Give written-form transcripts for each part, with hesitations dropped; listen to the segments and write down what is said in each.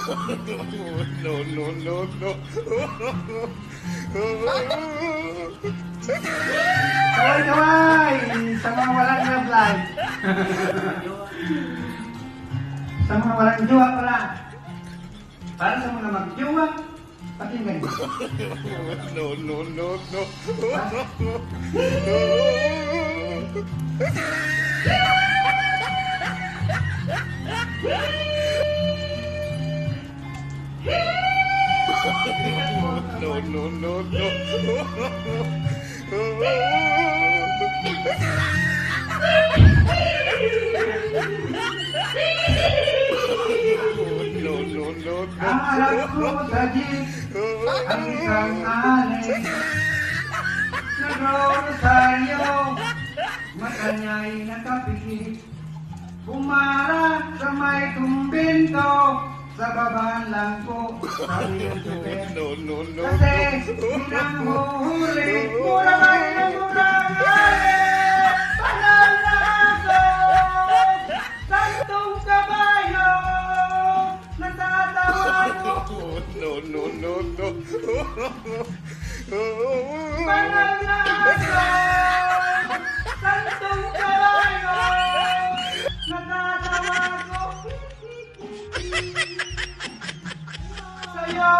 No, no, no, no. Kaway-kaway! Sa mga walang love life. Sa mga walang jowa pala. Para sa mga magjowa, pakinggan mo. No, no, no, no. No, no, no, no. No, no, no, Ang alam ko sa jeep, ang isang alay. Nag-rosaryo, matanyay nakapikit. Pumarap sa may kumbento, sa babaan lang po, sabi ng super. no, no, no. Kasi pinanghuhuli, mura man ang murang alay. Panalako, santong kabayo, natatawa ko. No, no, no, no. Panalako, santong kabayo, natatawa ko. Sa'yo.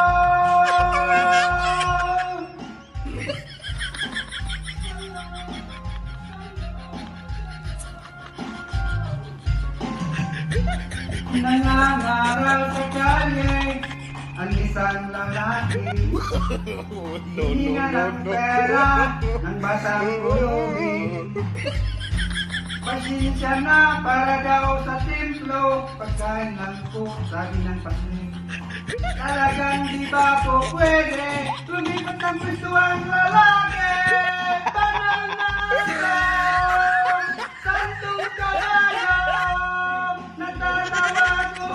Nangangaral sa kalye ang isang lalaki. No, Hihinga no, ng no, pera no. ng basang kulubin. Pasensya na para daw sa templo, pagkain lang po, sabi ng pasning. Talagang di ba po pwede, lumipat ng gusto ang lalaki. Pananalang, santong kabayo, natatawa ko.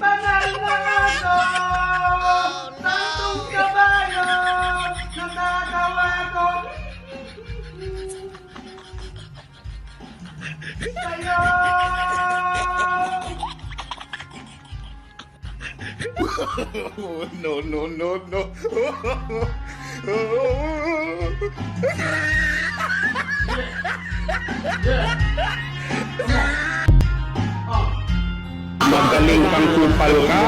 Pananalang, santong kabayo, natatawa ko. Sa'yo! No, no, no, no. Magaling kang kupal ka.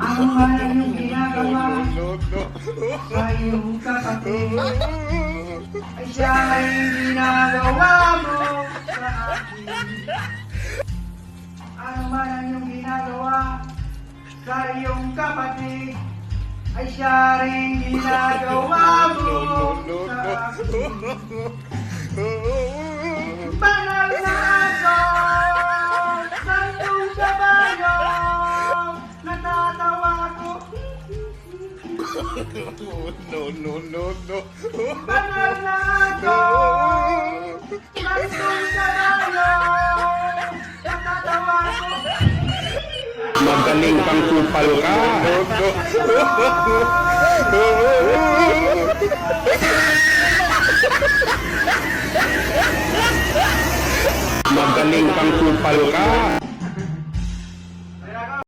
Ano man ang iyong ginagawa No, no. sa iyong kapatid ay siya ay ginagawa mo sa akin. Ano man ang iyong ginagawa sa iyong kapatid ay siya rin ginagawa mo sa akin. Banal na ako, santong kabayo, natatawa ko. No, no, no, no. Banal na ako, santong kabayo, natatawa ko. Magaling kang kupal ka. Magaling kang kupal ka.